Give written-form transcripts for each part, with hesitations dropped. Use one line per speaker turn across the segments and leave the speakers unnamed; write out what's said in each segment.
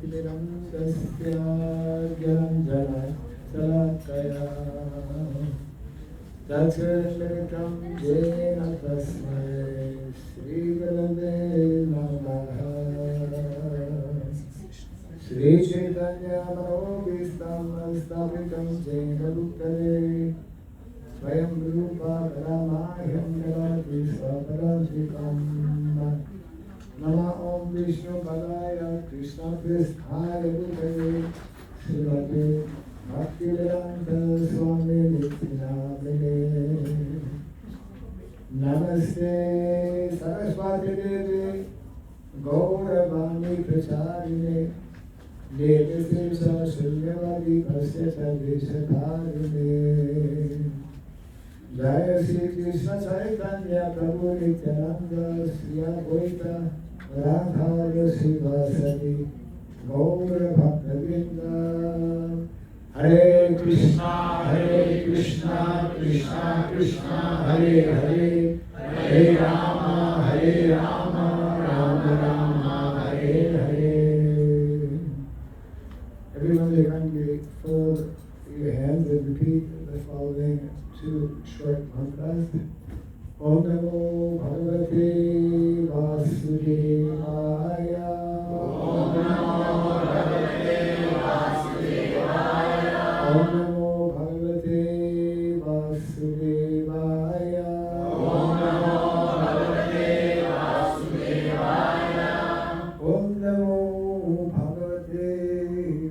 Jnanatimirandasya Gyananjana Salakaya Tatsuritam Jena Tasmai Sri Gurave Namaha Sri Chaitanya Manobhistam Stapitam Jena Bhuktale Swayam Rupa Paramayam Devati Swaparantikam Nama Om Vishnu Padaya Krishna Prasthaya Bhutale Srimati Bhakti Raghav Swami Maharaj Namaste Saraswati Devi Gauravani Pracharine Devi Sirsa Sunyavadi Pasyata Vishatharine Jaya Sri Krishna Chaitanya Prabhu Nityananda Sri Advaita Radha Srivasati Gaura Bhakta Vrinda Hare Krishna Krishna Krishna Hare Hare Hare Rama Rama Rama Hare Hare. Everyone may kindly fold your hands and repeat the following two short mantras. Om Namo Bhagavate Vasudevaya. Om Namo Bhagavate Vasudevaya. Om Namo Bhagavate Vasudevaya. Om Namo Bhagavate Vasudevaya. Om Namo Bhagavate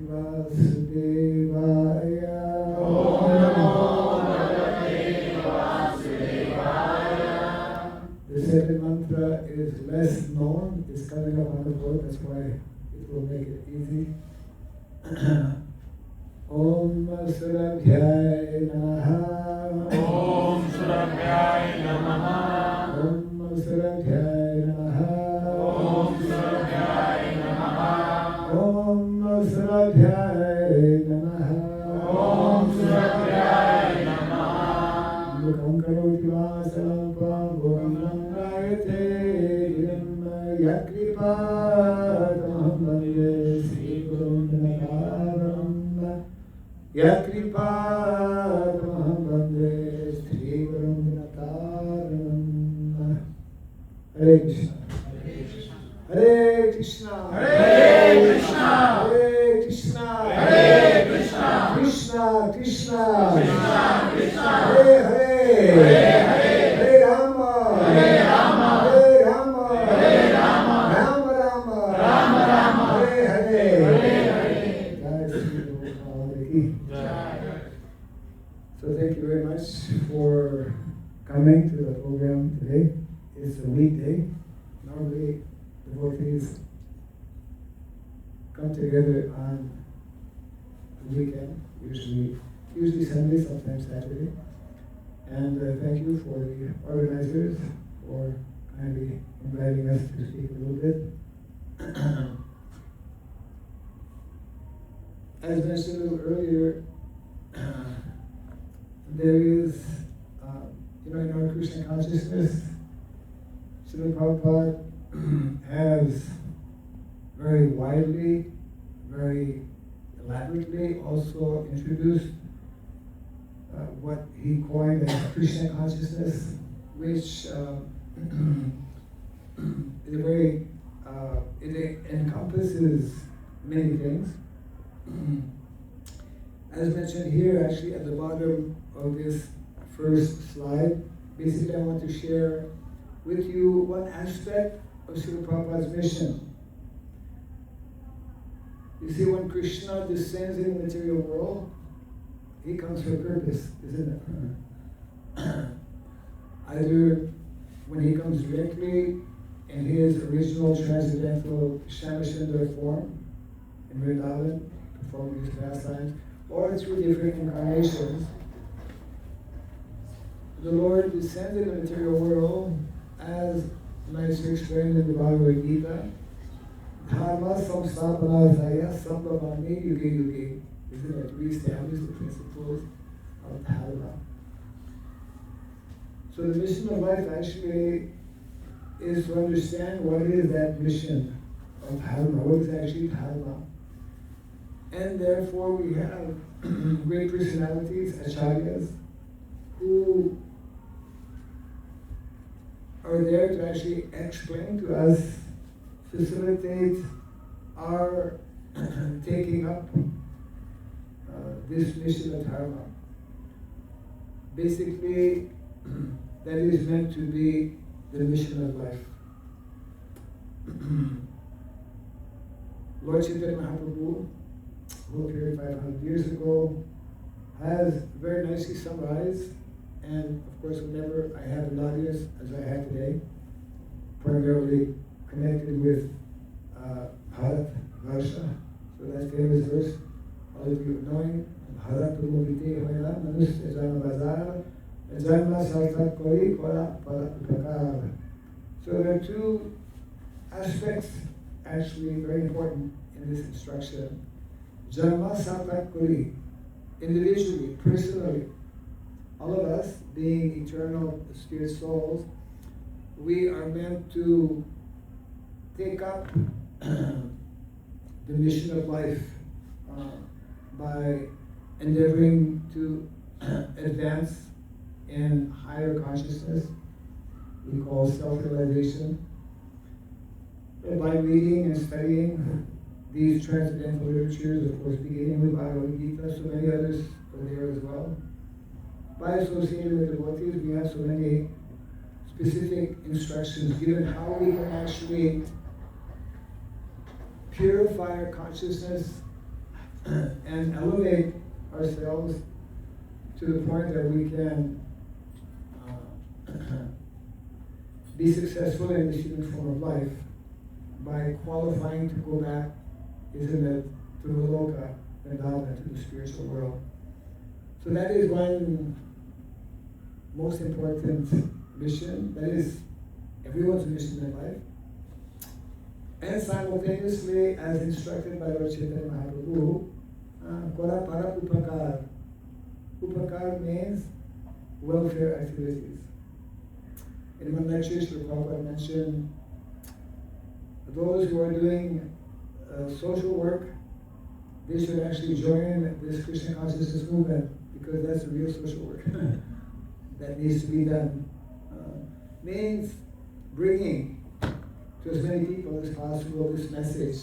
Vasudevaya. Om Namo The second mantra is less known. It's coming up on the board, that's why it will make it easy. Om Surabhyay Namaha. Om Surabhyay Namaha. Om Surabhyay Namaha. Om Surabhyay Namaha. Om Surabhyay Namaha. Om Surabhyay Namaha. Mukam karoti vasalam pavam nangayate yakripadamaham vande Sri Gurum Dinakaram yakripadamaham vande Sri Gurum Dinakaram. Hare Krishna Hare Krishna Hare Krishna Hare Krishna Hare Krishna Krishna Krishna Krishna Krishna Hare Hare Hare Hare Hare Rama Hare Rama Hare Rama Hare Rama Rama Rama Rama Rama Hare Hare Hare Hare. So thank you very much for coming to the program today. It's a weekday. Normally devotees come together on the weekend, usually Sunday, sometimes Saturday. And thank you for the organizers for kindly inviting us to speak a little bit. As mentioned a little earlier, there is, in our Krishna consciousness, Srila Prabhupada has very widely, very elaborately also introduced what he coined as Krishna consciousness, which is it encompasses many things. As mentioned here, actually at the bottom of this first slide, basically I want to share with you one aspect of Srila Prabhupada's mission. You see, when Krishna descends in the material world, he comes for a purpose, isn't it? Either when he comes directly in his original transcendental Shamashundara form in Vrindavan, performing his pastimes, or through different incarnations, the Lord descends in the material world as nicely explained in the Bhagavad Gita. Dharma samsthapanasaya sambhavami yuge yuge. Isn't it? We establish the principles of Dharma. So the mission of life actually is to understand what is that mission of Dharma. What is actually Dharma? And therefore we have great personalities, acharyas, who are there to actually explain to us, facilitate our taking up this mission of Dharma. Basically, that is meant to be the mission of life. Lord Chaitanya Mahaprabhu, who appeared 500 years ago, has very nicely summarized, and of course whenever I have an audience, as I have today, primarily connected with Bharat Varsha, so that famous verse, all of you knowing, Bharat Pumavite Hoya Manusya Jana Bazar, Janma Sartat Kori Kora Parapakar. So there are two aspects actually very important in this instruction. Janma Sartat Kori, individually, personally, all of us being eternal spirit souls, we are meant to take up the mission of life by endeavoring to advance in higher consciousness, we call self-realization, by reading and studying these transcendental literatures, of course, beginning with Bhagavad Gita, so many others are there as well. By associating with devotees, we have so many specific instructions given how we can actually purify our consciousness and elevate ourselves to the point that we can be successful in this human form of life by qualifying to go back, isn't it, to the loka, Vrindavan, to the spiritual world. So that is one most important mission, that is everyone's mission in life. And simultaneously, as instructed by Lord Chaitanya Mahaprabhu, Kora Para Upakar. Upakar means welfare activities. In one lecture, Srila Prabhupada mentioned those who are doing social work, they should actually join this Krishna consciousness movement, because that's the real social work that needs to be done. Means bringing to as many people as possible this message,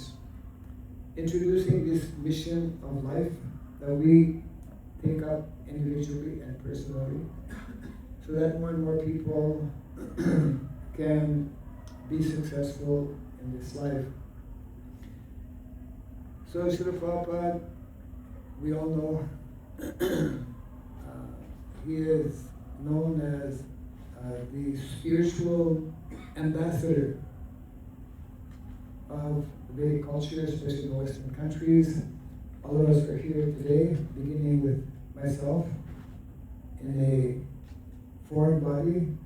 introducing this mission of life that we take up individually and personally, so that more and more people can be successful in this life. So Srila Prabhupada, we all know, he is known as the spiritual ambassador of Vedic culture, especially in the Western countries. All of us are here today, beginning with myself, in a foreign body,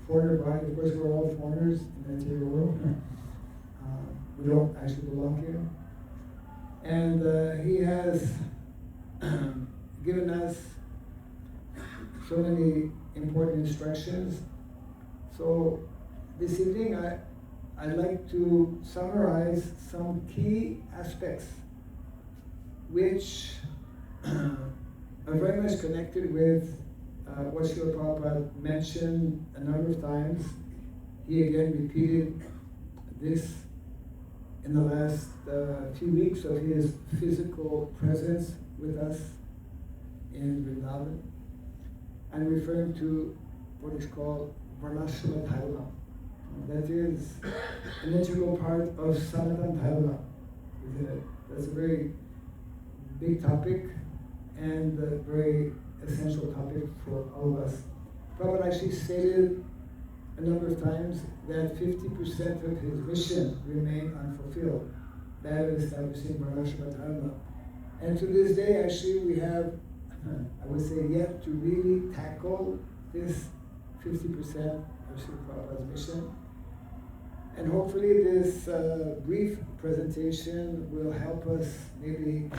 foreigner body. Of course, we're all foreigners in the interior world. We don't actually belong here. And he has given us so many important instructions. So this evening, I'd like to summarize some key aspects which are very much connected with what Srila Prabhupada mentioned a number of times. He again repeated this in the last few weeks of his physical presence with us in Vrindavan. I'm referring to what is called Varnashrama Dharma. That is an integral part of Sanatana Dharma, isn't it? That's a very big topic and a very essential topic for all of us. Prabhupada actually stated a number of times that 50% of his mission remain unfulfilled. That is establishing Varnashrama Dharma. And to this day, actually, we have, I would say, yet to really tackle this 50% of Srila Prabhupada's mission. And hopefully this brief presentation will help us maybe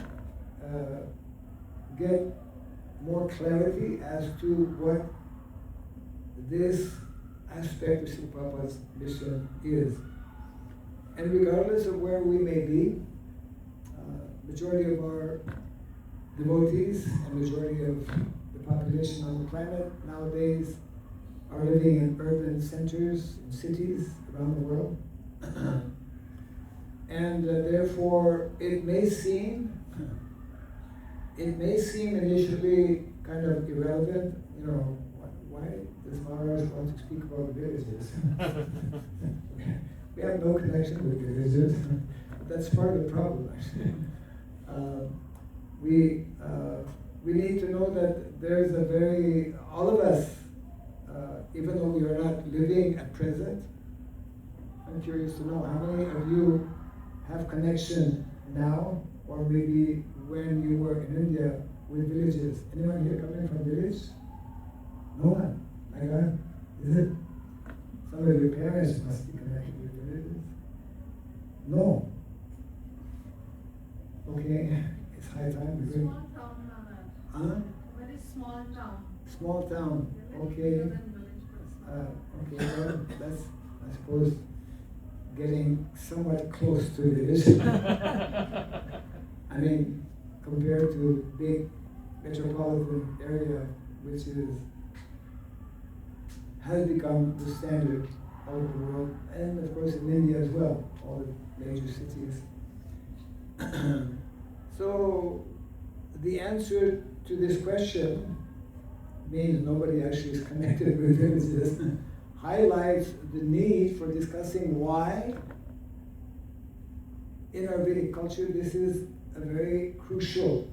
get more clarity as to what this aspect of Srila Prabhupada's mission is. And regardless of where we may be, majority of our devotees and majority of the population on the planet nowadays are living in urban centers, in cities around the world. And therefore it may seem initially kind of irrelevant, why does Maharaj want to speak about villages? We have no connection with villages. That's part of the problem, actually. We need to know that there's all of us, even though we are not living at present, I'm curious to know how many of you have connection now, or maybe when you were in India with villages. Anyone here coming from village? No one. My God, is it? Some of your parents must be connected with villages. No. Okay, it's high time to bring.
Small town, Maharaj.
Huh?
Very small town.
Small town. Okay. Okay, well, that's, I suppose, getting somewhat close to village. I mean, compared to big metropolitan area, which has become the standard all over the world, and of course in India as well, all the major cities. So the answer to this question means nobody actually is connected with villages, highlights the need for discussing why in our Vedic culture this is a very crucial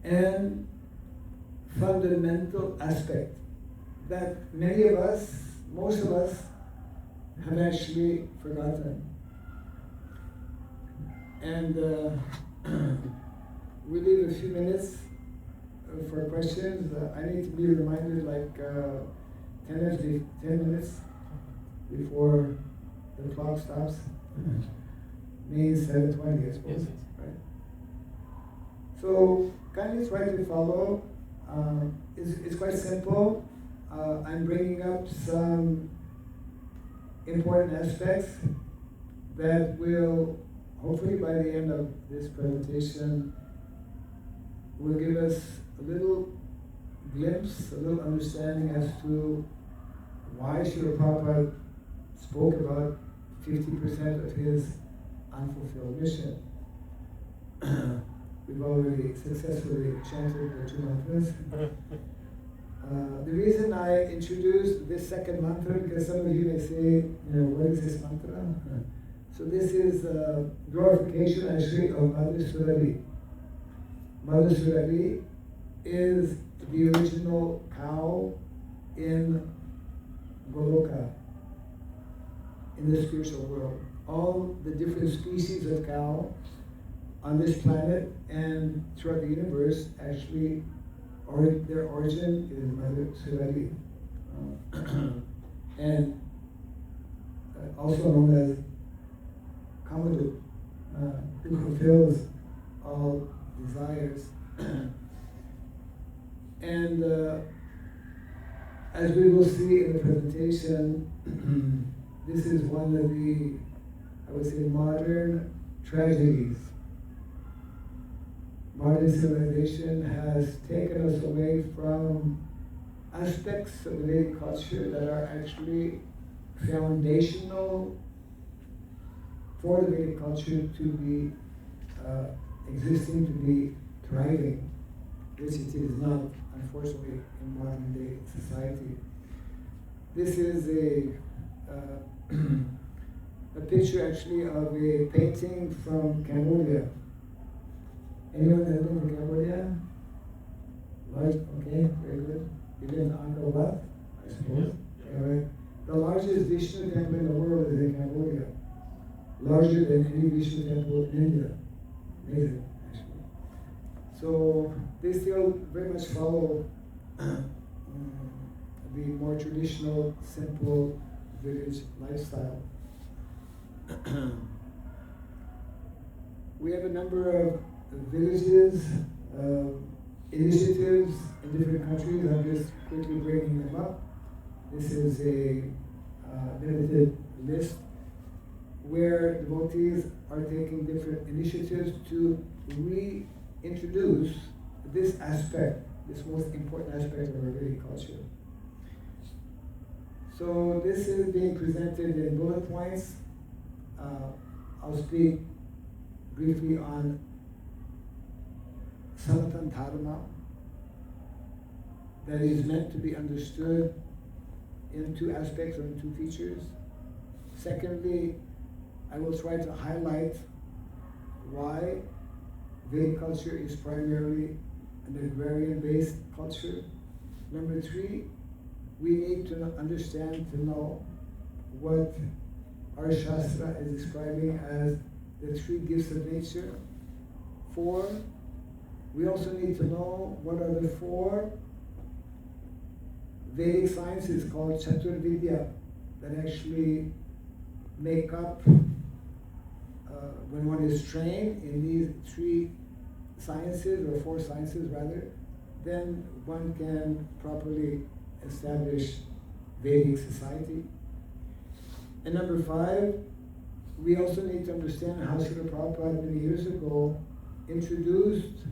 and fundamental aspect that many of us, most of us, have actually forgotten. And we leave a few minutes for questions. I need to be reminded like 10 minutes before the clock stops. Means 7:20, I suppose. Yes. Right? So kindly try to follow. It's quite simple. I'm bringing up some important aspects that will, hopefully by the end of this presentation, will give us a little glimpse, a little understanding as to why Srila Prabhupada spoke about 50% of his unfulfilled mission. We've already successfully chanted the 2 mantras. The reason I introduced this second mantra, because some of you may say, what is this mantra? So this is glorification actually of Mother Surali. Mother Surali is the original cow in Goloka, in the spiritual world. All the different species of cow on this planet and throughout the universe actually, their origin is Mother Surali. And also known as Kamaduk, who fulfills all desires. And as we will see in the presentation, this is one of the, I would say, modern tragedies. Modern civilization has taken us away from aspects of the Vedic culture that are actually foundational for the Vedic culture to be existing, to be thriving, which it is not, unfortunately, in modern day society. This is a picture actually of a painting from Cambodia. Anyone has been to Cambodia? Large, okay, very good. You've been to Angkor Wat, I suppose. Yeah. Right. The largest Vishnu temple in the world is in Cambodia. Larger than any Vishnu temple in India. Amazing, actually. So they still very much follow the more traditional, simple village lifestyle. We have a number of villages, initiatives in different countries. I'm just quickly bringing them up. This is a limited list. where devotees are taking different initiatives to reintroduce this aspect, this most important aspect of our Vedic culture. So this is being presented in bullet points. I'll speak briefly on Sanatan Dharma, that is meant to be understood in two aspects or in two features. Secondly, I will try to highlight why Vedic culture is primarily an agrarian-based culture. Number three, we need to understand, to know what our Shastra is describing as the three gifts of nature. Four, we also need to know what are the four Vedic sciences called Chaturvidya that actually make up, when one is trained in these three sciences, or four sciences rather, then one can properly establish Vedic society. And number five, we also need to understand how Srila Prabhupada many years ago introduced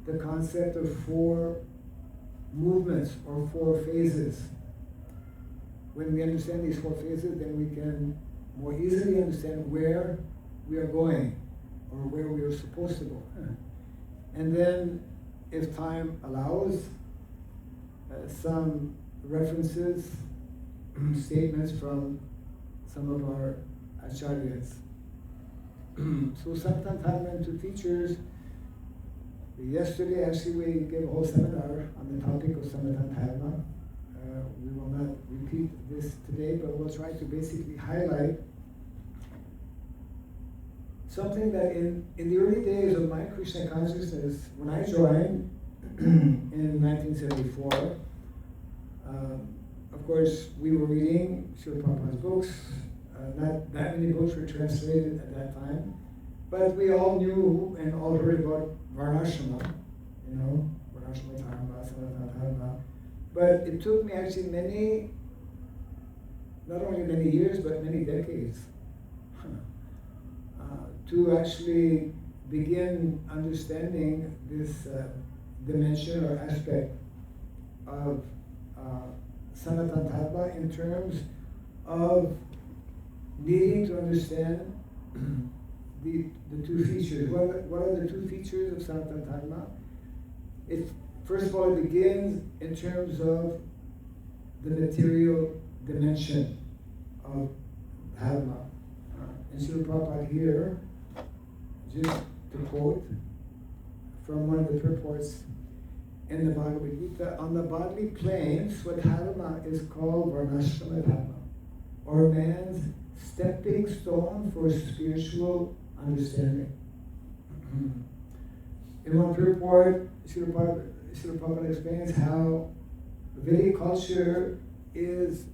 the concept of four movements or four phases. When we understand these four phases, then we can more easily understand where we are going or where we are supposed to go. And then, if time allows, some references, statements from some of our acharyas. So Sanatan Dharma and two features. Yesterday, actually, we gave a whole seminar on the topic of Sanatan Dharma. We will not repeat this today, but we'll try to basically highlight something that in the early days of my Krishna consciousness, when I joined in 1974, of course, we were reading Srila Prabhupada's books. Not that many books were translated at that time, but we all knew and all heard about Varnashrama, Varnashrama Dharma, Sanatana Dharma. But it took me actually not only many years, but many decades to actually begin understanding this dimension or aspect of Sanatana Dharma in terms of needing to understand the two features. What are the two features of Sanatana Dharma? First of all, it begins in terms of the material dimension of Dharma. And Srila Prabhupada here, just to quote from one of the purports in the Bhagavad Gita, on the bodily plane, Swadharma is called Varnashrama Dharma, or man's stepping stone for spiritual understanding. In one purport, Srila Prabhupada explains how Vedic culture is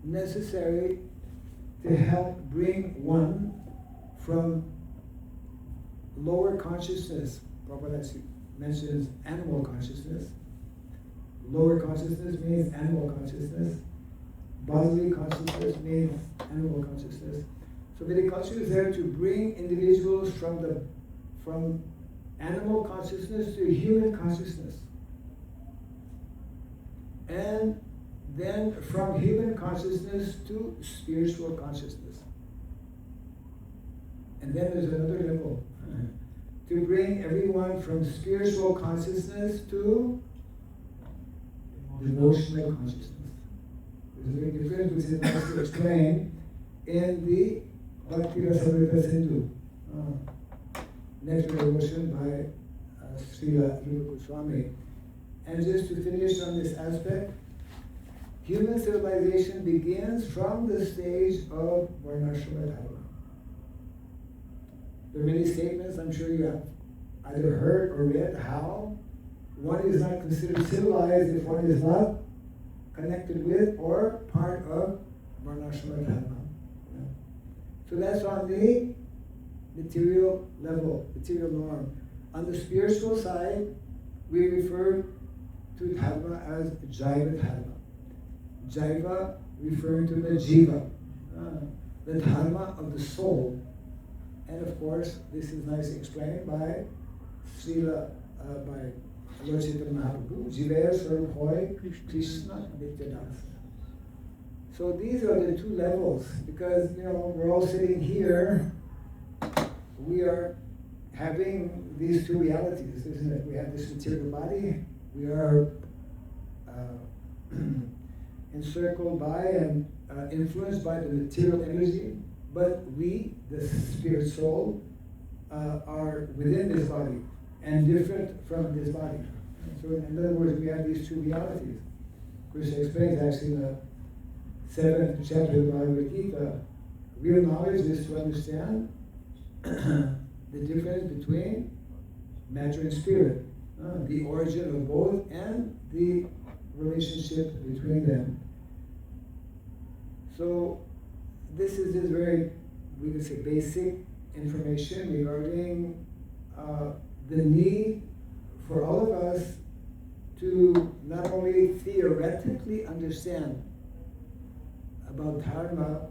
necessary to help bring one from lower consciousness. Prabhupada mentions animal consciousness. Lower consciousness means animal consciousness. Bodily consciousness means animal consciousness. So Vedic culture is there to bring individuals from animal consciousness to human consciousness. And then from human consciousness to spiritual consciousness. And then there's another level. To bring everyone from spiritual consciousness to devotional consciousness. There's a big difference which is nicely explained in the Bhakti Raghav Swami next devotion by Raghav Swami. And just to finish on this aspect, human civilization begins from the stage of Varnashrama Dharma. There are many statements, I'm sure you have either heard or read, how one is not considered civilized if one is not connected with or part of Varnashrama Dharma. So that's on the material level, material norm. On the spiritual side, we refer to Dharma as Jaiva Dharma. Jaiva referring to the Jiva. the Dharma of the soul. And of course, this is nicely explained by by Lord Chaitanya Mahaprabhu, Jivaya Swarup Hoy Krishna Nityanasa. So these are the two levels, because we're all sitting here, we are having these two realities, isn't it? We have this material body, we are encircled by and influenced by the material energy, but we, the spirit soul, are within this body and different from this body. So in other words, we have these two realities. Krishna explains actually in the 7th chapter of the Bhagavad Gita, real knowledge is to understand the difference between matter and spirit, the origin of both and the relationship between them. So this is just very, we could say, basic information regarding the need for all of us to not only theoretically understand about Dharma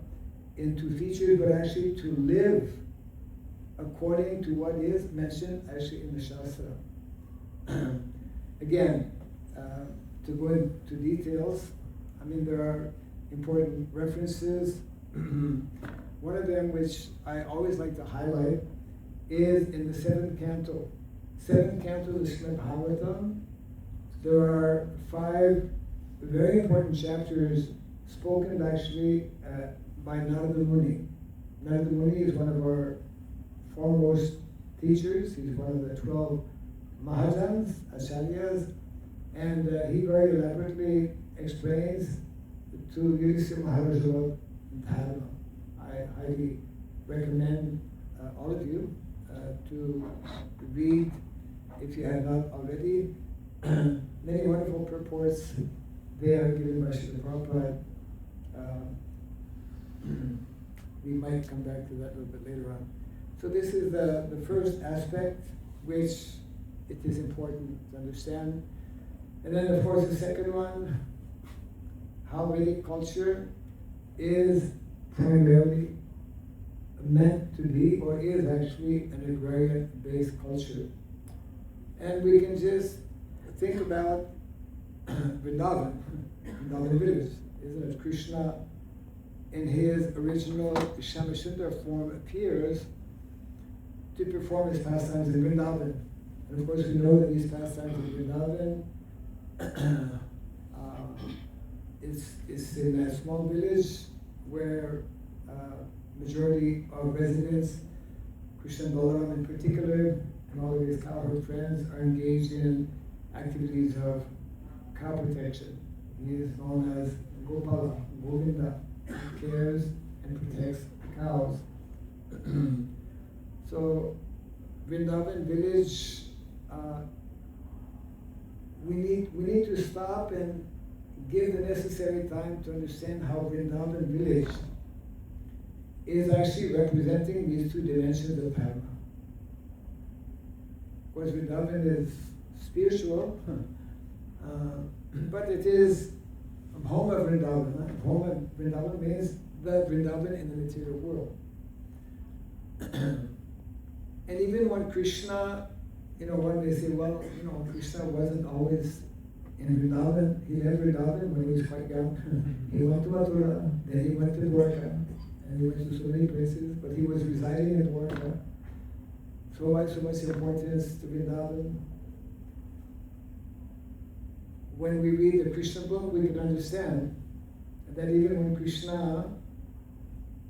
in two features, but actually to live according to what is mentioned actually in the Shastra. Again, to go into details, I mean, there are important references. One of them, which I always like to highlight, is in the 7th canto. 7th canto of the Srimad Bhagavatam. There are 5 very important chapters spoken actually by Narada Muni. Narada Muni is one of our foremost teachers. He's one of the 12 Mahajans, Acharyas, and he very elaborately explains to Yudhisthira Maharaj about Dharma. I highly recommend all of you to read, if you have not already, many wonderful purports. They are given by Srila Prabhupada. We might come back to that a little bit later on. So this is the first aspect which it is important to understand. And then of course the second one, how Vedic culture is primarily meant to be, or is actually, an agrarian-based culture. And we can just think about Vrindavan village, isn't it? Krishna in his original Shyamsundar form appears to perform his pastimes in Vrindavan. And of course we know that these pastimes in Vrindavan is in a small village where majority of residents, Krishna and Balaram in particular, and all of his cowherd friends are engaged in activities of cow protection. He is known as Gopala, Govinda. He cares and protects the cows. So Vrindavan village, we need to stop and give the necessary time to understand how Vrindavan village is actually representing these two dimensions of Dharma. Of course, Vrindavan is spiritual, but it is Bhoma Vrindavan. Bhoma Vrindavan means the Vrindavan in the material world. And even when Krishna, when they say, well, Krishna wasn't always in Vrindavan, he left Vrindavan when he was quite young. He went to Mathura, then he went to Dwarka, and he went to so many places, but he was residing in Dwarka. So why so much importance to Vrindavan? When we read the Krishna book, we can understand that even when Krishna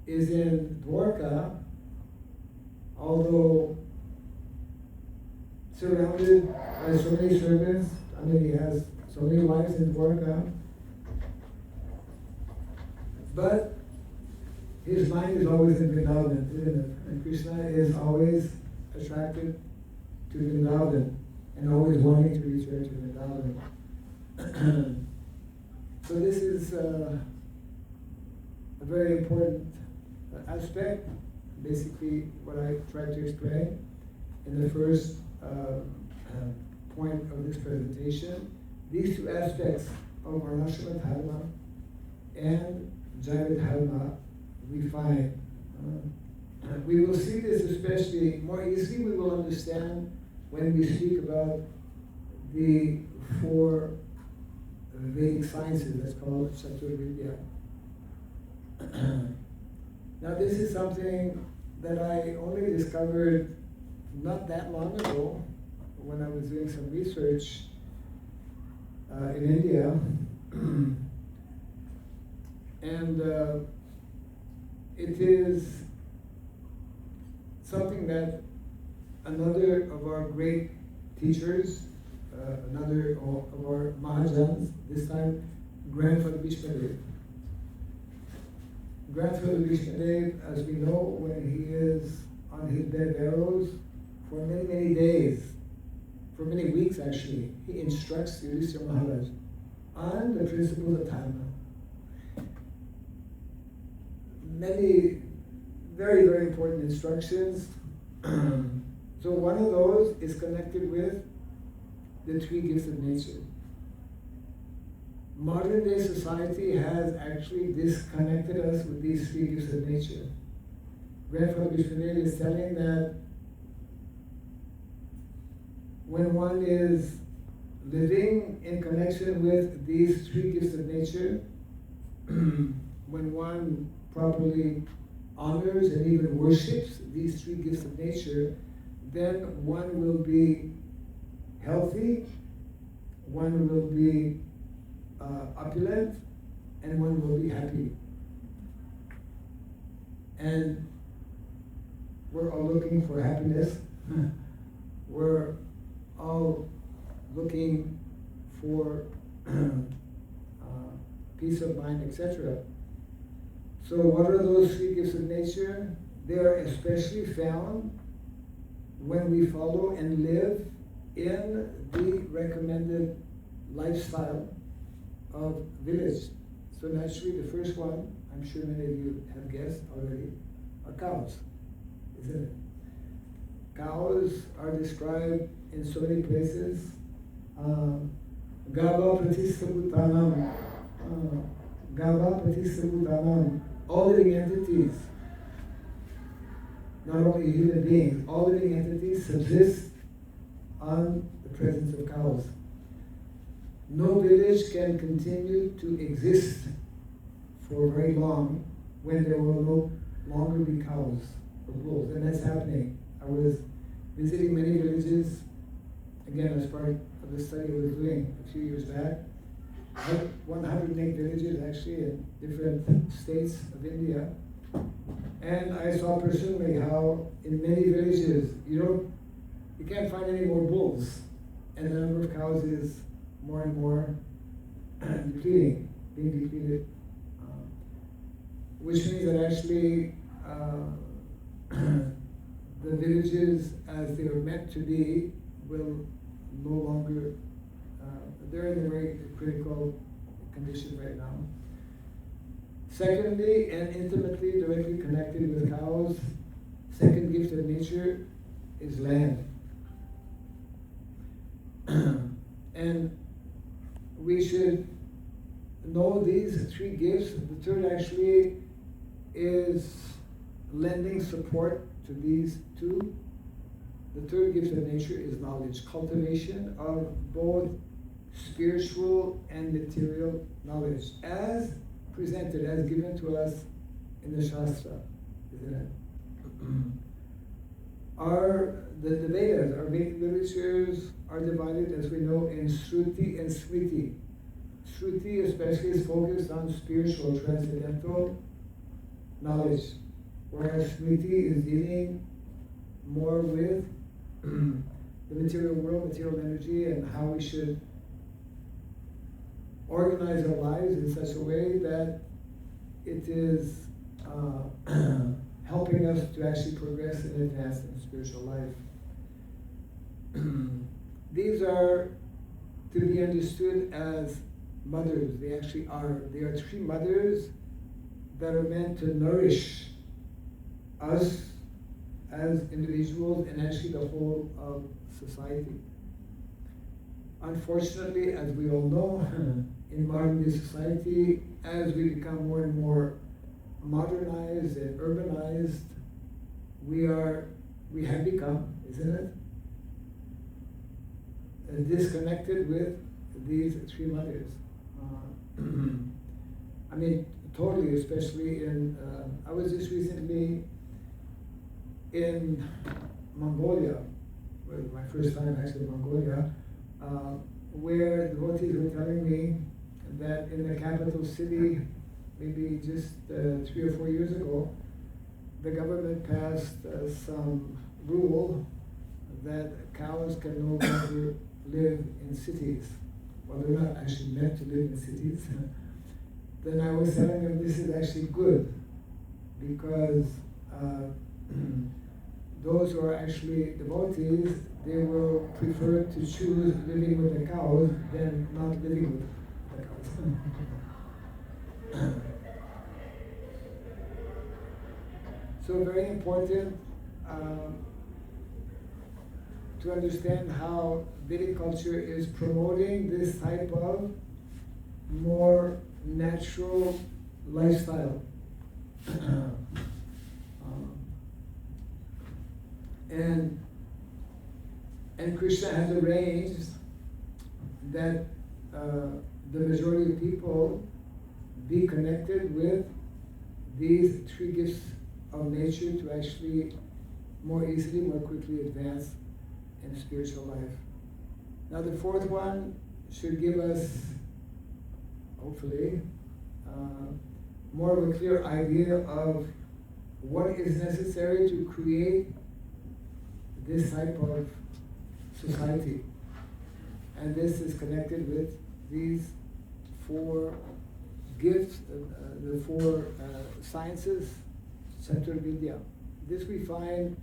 is in Dwarka, although surrounded by so many servants, he has so many wives in Dwarka, but his mind is always in Vrindavan, isn't it? And Krishna is always attracted to Vrindavan and always wanting to return to Vrindavan. So this is a very important aspect, basically what I tried to explain in the first point of this presentation. These two aspects of Varnashrama Dharma and Jaiva Dharma, we find. We will see this especially more easily, we will understand when we speak about the 4 Vedic sciences, that's called Chaturvidya. Now this is something that I only discovered not that long ago when I was doing some research in India. And it is something that another of our great teachers, another of our Mahajans, this time Grandfather Vishmadev. Grandfather Vishmadev, as we know, when he is on his bed of arrows for many, many days, for many weeks actually, he instructs Yudhishthira Maharaj on the principles of dharma. Many very, very important instructions. So one of those is connected with the 3 gifts of nature. Modern day society has actually disconnected us with these 3 gifts of nature. Grandfather Vishmadev is telling that when one is living in connection with these 3 gifts of nature, when one properly honors and even worships these 3 gifts of nature, then one will be healthy, one will be opulent, and one will be happy. And we're all looking for happiness. We're all looking for peace of mind, etc. So what are those 3 gifts of nature? They are especially found when we follow and live in the recommended lifestyle of village. So naturally the first one, I'm sure many of you have guessed already, are cows, isn't it? Cows are described in so many places. Gava pratisabhutanam, Gava pratisabhutanam, all living entities, not only human beings, all living entities subsist on the presence of cows. No village can continue to exist for very long when there will no longer be cows or bulls, and that's happening. I was visiting many villages, again as part of the study I was doing a few years back. 108 villages actually in different states of India. And I saw personally how in many villages you can't find any more bulls, and the number of cows is more and more being depleted, which means that actually the villages as they are meant to be will no longer, they're in a very critical condition right now. Secondly, and intimately, directly connected with cows, second gift of nature is land. And we should know these 3 gifts. The third actually is lending support to these 2. The third gift of nature is knowledge, cultivation of both spiritual and material knowledge, as presented, as given to us in the Shastra, isn't it? The Vedas, our Vedic literatures, are divided, as we know, in Shruti and Smriti. Shruti especially is focused on spiritual, transcendental knowledge, whereas Smriti is dealing more with the material world, material energy, and how we should organize our lives in such a way that it is helping us to actually progress and advance in spiritual life. These are to be understood as mothers. They actually are. They are 3 mothers that are meant to nourish us as individuals and actually the whole of society. Unfortunately, as we all know, in modern day society, as we become more and more modernized and urbanized we have become, isn't it? Disconnected with these three mothers. I mean, totally, especially in, I was just recently in Mongolia, well, my first time actually in Mongolia, where devotees were telling me that in the capital city, maybe just 3 or 4 years ago, the government passed some rule that cows can no longer live in cities. Well, they're not actually meant to live in cities. Then I was telling them this is actually good, because those who are actually devotees, they will prefer to choose living with the cows than not living with the cows. So very important to understand how Vedic culture is promoting this type of more natural lifestyle. And Krishna has arranged that the majority of people be connected with these three gifts of nature to actually more easily, more quickly advance in spiritual life. Now the fourth one should give us, hopefully, more of a clear idea of what is necessary to create this type of society. And this is connected with these four gifts, the four sciences, Sattva Vidya. This we find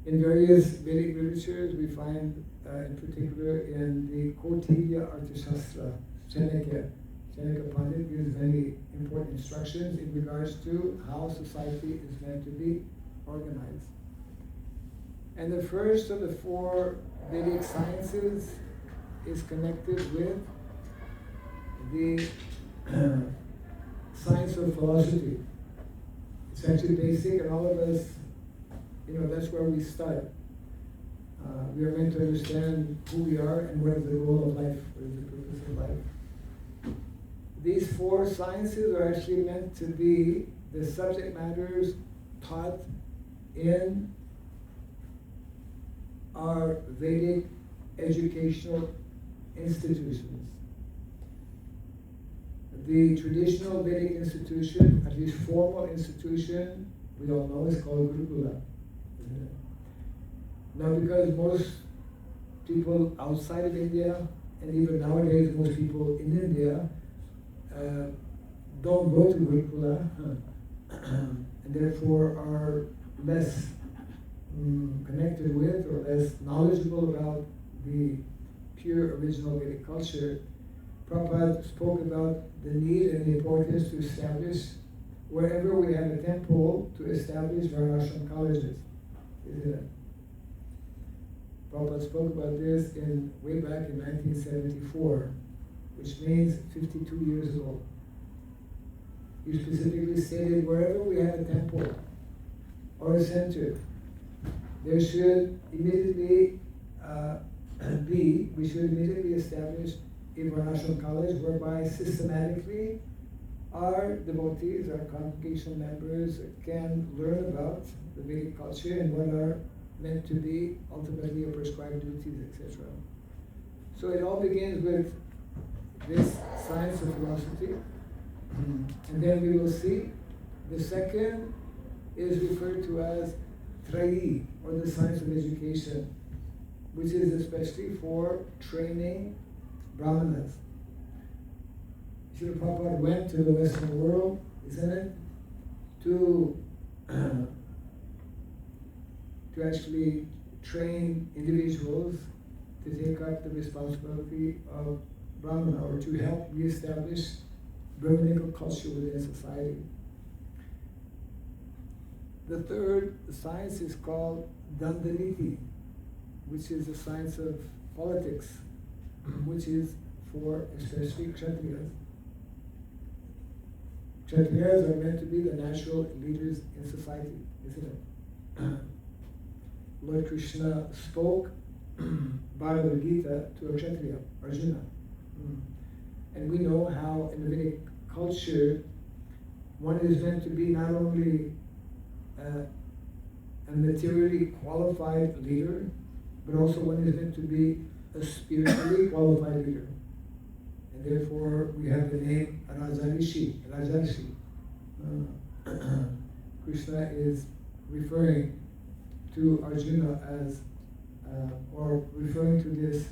in various Vedic literatures. We find in particular in the Kautilya Arthashastra, Chanakya Pandit gives many important instructions in regards to how society is meant to be organized. And the first of the four Vedic sciences is connected with the science of philosophy. It's actually basic, and all of us, that's where we start. We are meant to understand who we are and what is the goal of life, what is the purpose of life. These four sciences are actually meant to be the subject matters taught in our Vedic educational institutions. The traditional Vedic institution, at least formal institution, we all know is called Gurukula. Now, because most people outside of India, and even nowadays most people in India, don't go to Gurukula, and therefore are less connected with or less knowledgeable about the pure original Vedic culture, Prabhupada spoke about the need and the importance to establish, wherever we have a temple, to establish Varnashram colleges. Prabhupada spoke about this way back in 1974, which means 52 years ago. He specifically stated wherever we have a temple or a center, there should immediately we should immediately establish a Varnashram college whereby systematically our devotees, our congregational members can learn about the Vedic culture and what are meant to be ultimately a prescribed duties, etc. So it all begins with this science of philosophy, and then we will see the second is referred to as Trayi, or the science of education, which is especially for training Brahmanas. Srila Prabhupada went to the Western world, isn't it, to actually train individuals to take up the responsibility of Brahmana, or to help reestablish Brahmanical culture within society. The third science is called Dandaniti, which is the science of politics, which is for especially Kshatriyas. Kshatriyas are meant to be the natural leaders in society, isn't it? Lord Krishna spoke Bhagavad Gita to a Kshatriya, Arjuna. And we know how in the Vedic culture, one is meant to be not only a materially qualified leader, but also one is meant to be a spiritually qualified leader. And therefore we have the name Rajarshi. Krishna is referring to Arjuna as, or referring to this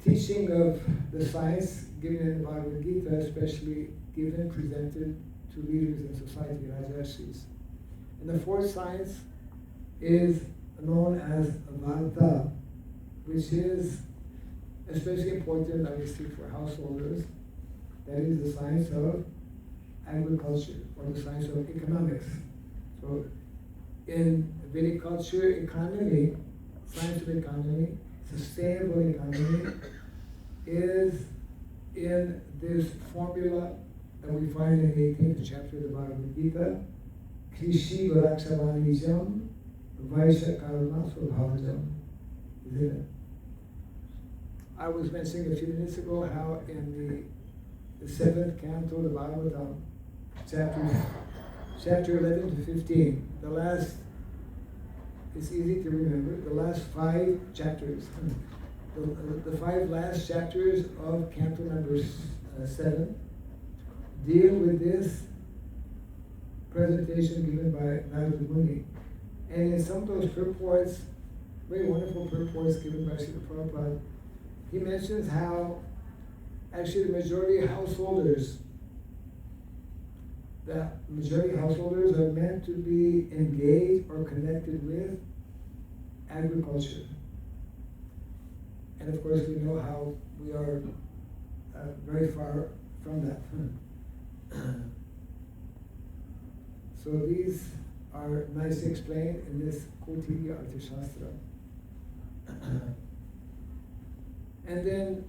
teaching of the science given in the Bhagavad Gita, especially given, presented to leaders in society, Rajarshis. And the fourth science is known as Varta, which is especially important, obviously, for householders. That is the science of agriculture, or the science of economics. So in Vedic culture, economy, science of economy, sustainable economy, is in this formula that we find in the 18th chapter of the Bhagavad Gita, Krishi Varaksavanijam Vaishya Karma Swabhavajam. Isn't it? I was mentioning a few minutes ago how in the 7th canto of the Bhagavatam, chapter 11 to 15, the last, it's easy to remember, the last 5 chapters, the 5 last chapters of canto number 7 deal with this presentation given by Narada Muni. And in some of those purports, very wonderful purports given by Srila Prabhupada, he mentions how actually the majority of householders are meant to be engaged or connected with agriculture. And of course we know how we are very far from that. So these are nicely explained in this Koti Arthashastra. And then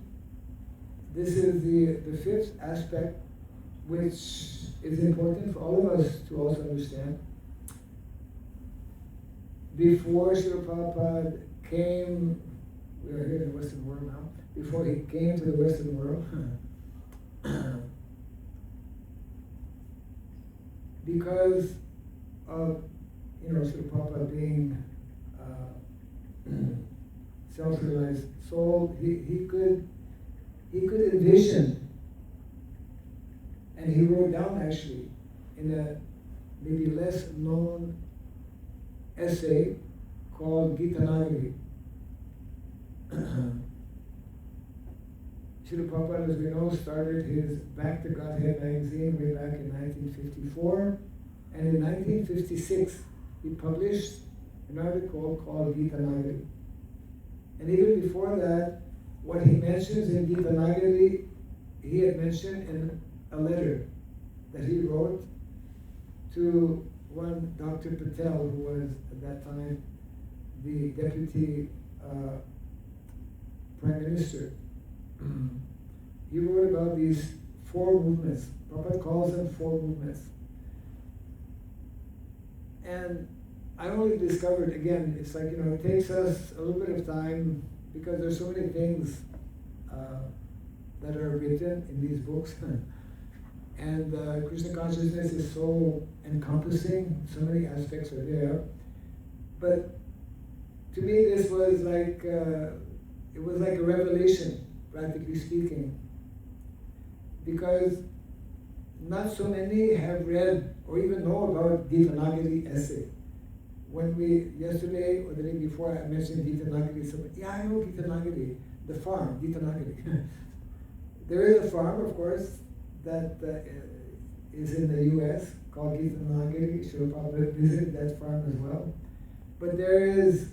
this is the 5th aspect, which is important for all of us to also understand. Before Srila Prabhupada came, we are here in the Western world now, before he came to the Western world, because of, Srila Prabhupada being self-realized soul, he could envision, and he wrote down actually in a maybe less known essay called Gitanagari. Srila Prabhupada, as we know, started his Back to Godhead magazine way back in 1954, and in 1956 he published an article called Gitanagari. And even before that, what he mentions in Gitanagari, he had mentioned in a letter that he wrote to one Dr. Patel, who was at that time the deputy prime minister. He wrote about these 4 movements. Prabhupada calls them 4 movements. And I only discovered, again, it's like, it takes us a little bit of time because there's so many things that are written in these books. And Krishna consciousness is so encompassing, so many aspects are there. But to me, this was like, it was like a revelation, practically speaking. Because not so many have read or even know about Gitanagari essay. When yesterday or the day before, I mentioned Gitanagari, somebody, yeah, I know Gitanagari, the farm, Gitanagari. There is a farm, of course, that is in the US called Gitanagari. Srila Prabhupada visited that farm as well. But there is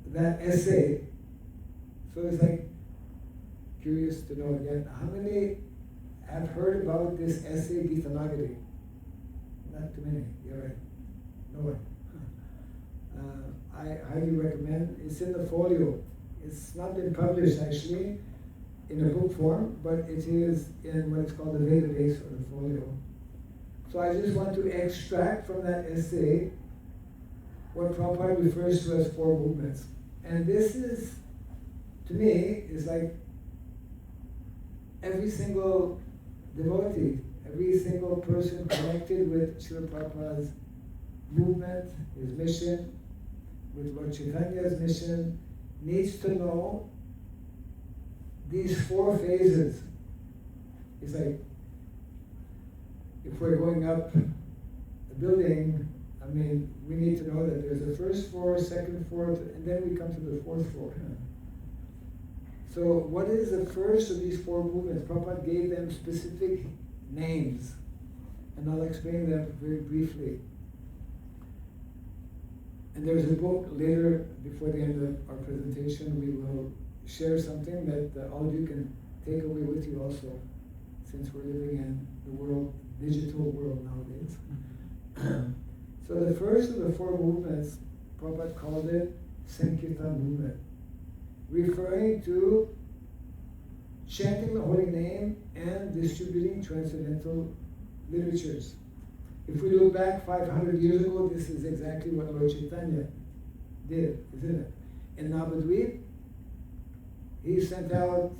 that essay. So it's like curious to know again, how many have heard about this essay, Gitanagari? Not too many, you're right. No one. I highly recommend. It's in the folio. It's not been published actually in a book form, but it is in what is called the database or the folio. So I just want to extract from that essay what Prabhupada refers to as four movements. And this is, to me, is like every single devotee, every single person connected with Srila Prabhupada's movement, his mission, with Lord Chaitanya's mission, needs to know these four phases. It's like, if we're going up a building, I mean, we need to know that there's the first floor, second floor, and then we come to the fourth floor. So what is the first of these four movements? Prabhupada gave them specific names, and I'll explain them very briefly. And there's a book later, before the end of our presentation, we will share something that all of you can take away with you also, since we're living in the world, digital world nowadays. So the first of the four movements, Prabhupada called it Sankirtan movement, referring to chanting the holy name and distributing transcendental literatures. If we look back 500 years ago, this is exactly what Lord Chaitanya did, isn't it? In Navadvip, he sent out...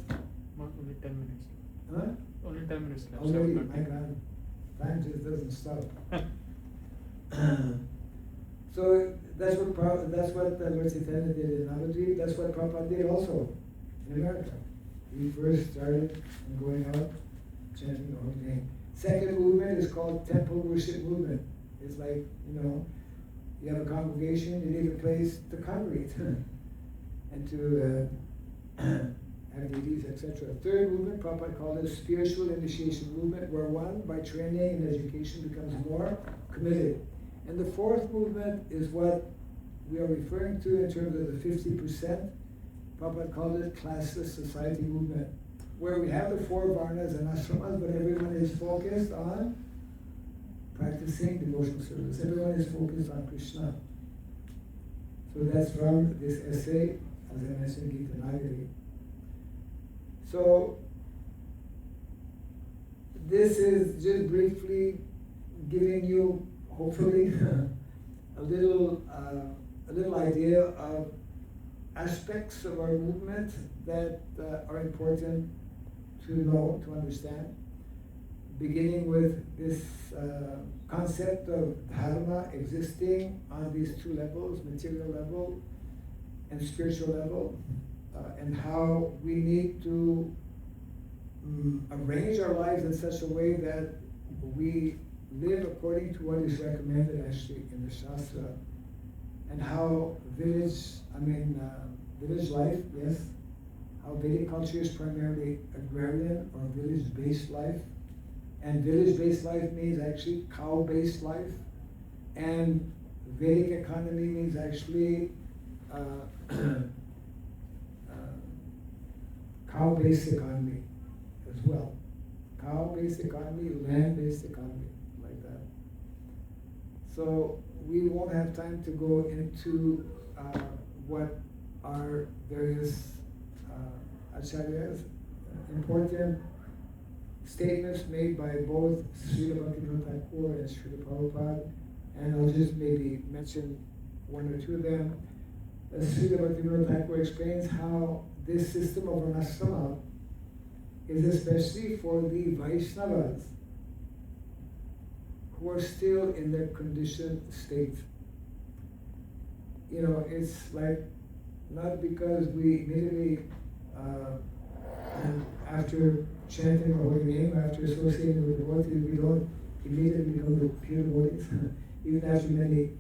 Only 10 minutes.
Huh?
Only 10 minutes left.
Already, my God, time just doesn't stop. So that's what Lord Chaitanya did in Navadvip. That's what Prabhupada did also in America. He first started going out chanting the holy name. Second movement is called temple worship movement. It's like, you have a congregation, you need a place to congregate and to have deities, etc. Third movement, Prabhupada called it spiritual initiation movement, where one, by training and education, becomes more committed. And the fourth movement is what we are referring to in terms of the 50%. Prabhupada called it classless society movement, where we have the four varnas and ashramas, but everyone is focused on practicing devotional service. Everyone is focused on Krishna. So that's from this essay, as I mentioned, Gita Nagari. So this is just briefly giving you, hopefully, a little idea of aspects of our movement that are important to know, to understand, beginning with this concept of dharma existing on these two levels, material level and spiritual level, and how we need to arrange our lives in such a way that we live according to what is recommended actually in the Shastra, and how village life, yes, how Vedic culture is primarily agrarian or village-based life, and village-based life means actually cow-based life, and Vedic economy means actually cow-based economy as well. Cow-based economy, land-based economy, like that. So we won't have time to go into what are various acharyas, important statements made by both Srila Bhakti Thakur and Srila Prabhupada, and I'll just maybe mention one or two of them. Srila Bhakti Thakur explains how this system of Varnashrama is especially for the Vaishnavas who are still in their conditioned state. It's like, not because we immediately, after chanting the holy name, after associating with devotees, we don't immediately become the pure devotees, even after many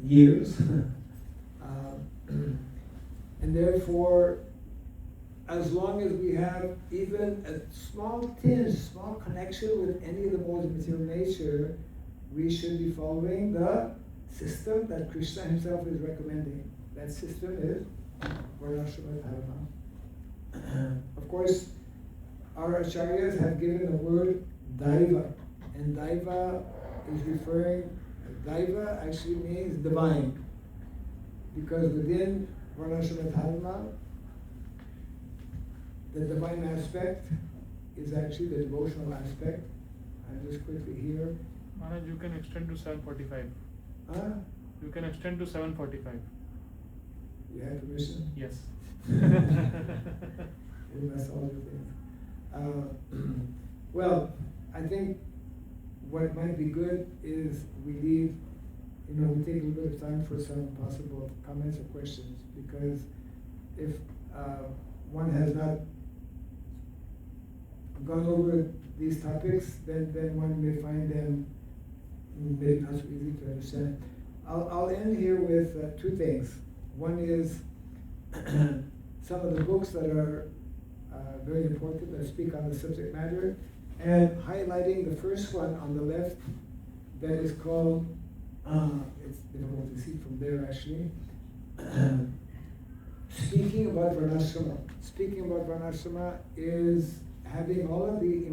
years. And therefore, as long as we have even a small connection with any of the modes of material nature, we should be following the system that Krishna himself is recommending. That system is Varnashrama Dharma. Of course, our acharyas have given the word Daiva, and Daiva actually means divine, because within Varnashrama Dharma, the divine aspect is actually the devotional aspect, I'm just quickly here.
Maharaj, you can extend to 7:45.
Huh?
You can extend to 7:45.
You have permission?
Yes.
We must all do things. Well, I think what might be good is we leave, we take a little bit of time for some possible comments or questions, because if one has not gone over these topics, then one may find them maybe not so easy to understand. I'll end here with two things. One is some of the books that are very important that speak on the subject matter, and highlighting the first one on the left that is called, it's difficult to see from there actually, Speaking about Varnashrama. Speaking about Varnashrama is having all of the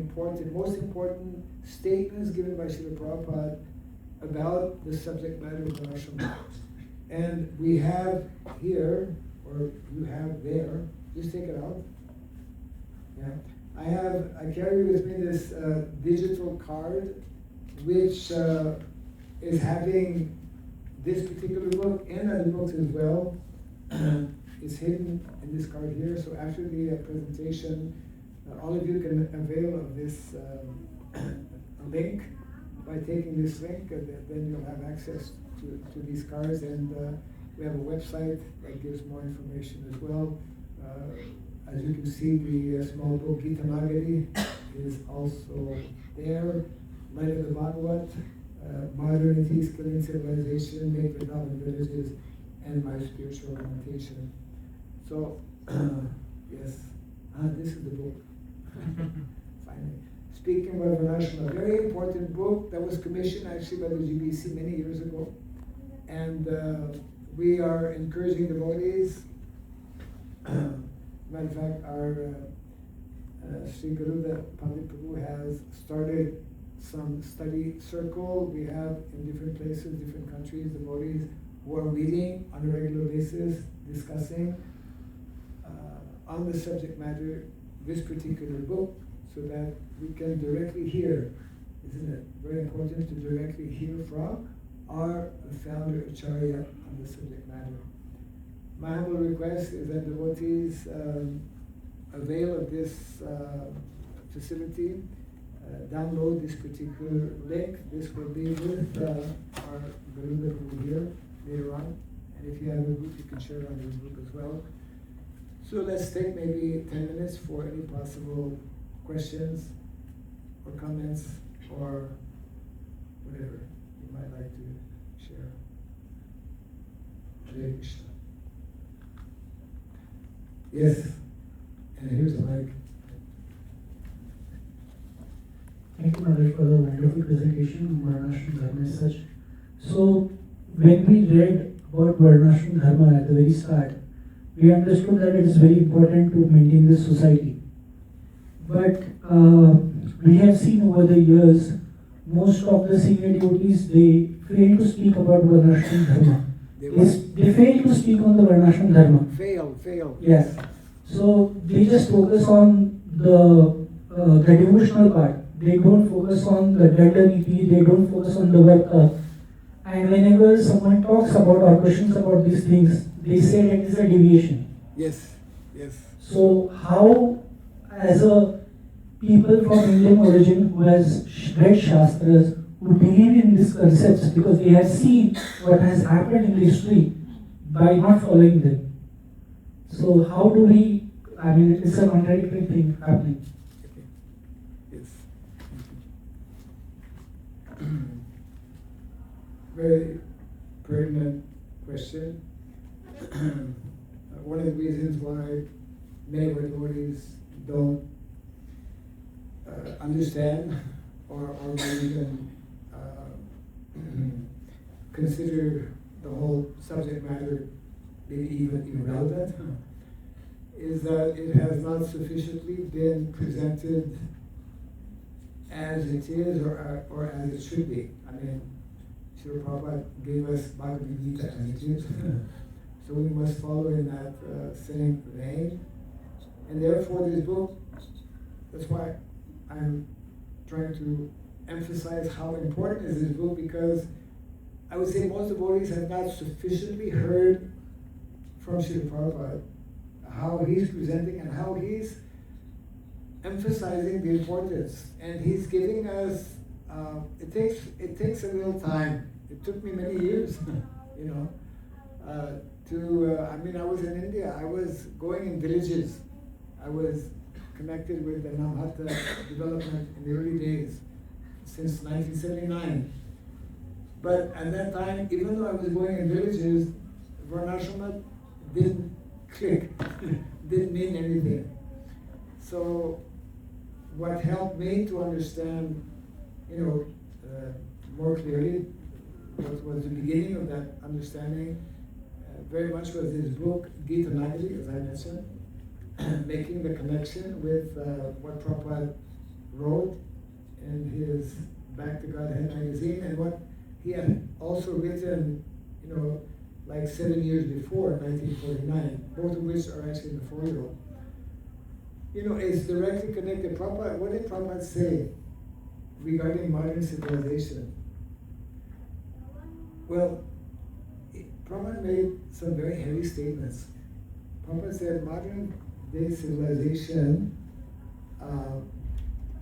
most important statements given by Srila Prabhupada about the subject matter of Varnashrama. And we have here, or you have there, just take it out. Yeah. I carry with me this digital card, which is having this particular book and other books as well. Is hidden in this card here. So after the presentation, all of you can avail of this link. By taking this link, then you'll have access to these cards, and we have a website that gives more information as well. As you can see, the small book Gita Nagari is also there. Light of the Bhagavat, Modernity, Killing Civilization, Make Vrindavan Villages, and My Spiritual Orientation. So, yes, this is the book. Finally. Speaking about Varnashrama, a very important book that was commissioned actually by the GBC many years ago. And we are encouraging devotees. Matter of fact, our Sri Garuda Pandit Prabhu has started some study circle. We have in different places, different countries, devotees who are meeting on a regular basis, discussing on the subject matter this particular book, so that we can directly hear. Isn't it very important to directly hear from our founder Acharya on the subject matter? My humble request is that devotees avail of this facility, download this particular link. This will be with our Garuda over here later on. And if you have a group, you can share it on your group as well. So let's take maybe 10 minutes for any possible questions or comments or whatever you might like to share. Hare Krishna. Yes, and here's the mic.
Thank you, Maharaj, for the wonderful presentation on Varnashrama Dharma as such. So, when we read about Varnashrama Dharma at the very start, we understood that it is very important to maintain this society. But we have seen over the years, most of the senior devotees, they fail to speak about Varnashrama Dharma. They fail to speak on the Varnashrama Dharma.
Fail.
Yes. So they just focus on the devotional part. They don't focus on the Dandaliti, they don't focus on the Varta. And whenever someone talks about or questions about these things, they say that it is a deviation.
Yes.
So how, as a people from Indian origin who has read Shastras, who believe in these concepts because they have seen what has happened in history by not following them. So how do we, it's a contradictory thing happening.
Okay. Yes. Very pertinent question. One of the reasons why many of our devotees don't understand or even consider the whole subject matter maybe even relevant is that it has not sufficiently been presented as it is or as it should be. Srila Prabhupada gave us Bhagavad Gita as it is. So we must follow in that same vein. And therefore this book, that's why I'm trying to emphasize how important is this book, because I would say most devotees have not sufficiently heard from Srila Prabhupada how he's presenting and how he's emphasizing the importance. And he's giving us, it takes a little time. It took me many years, you know, I was in India. I was going in villages. I was connected with the Namhata development in the early days, since 1979. But at that time, even though I was going in villages, Varnashrama didn't click, didn't mean anything. So what helped me to understand, more clearly, what was the beginning of that understanding, very much was his book, Gita Nagari, as I mentioned, making the connection with what Prabhupada wrote in his Back to Godhead magazine, and what he had also written, like 7 years before, 1949, both of which are actually in the folio. Is directly connected. Prabhupada, what did Prabhupada say regarding modern civilization? Well, Prabhupada made some very heavy statements. Prabhupada said modern day civilization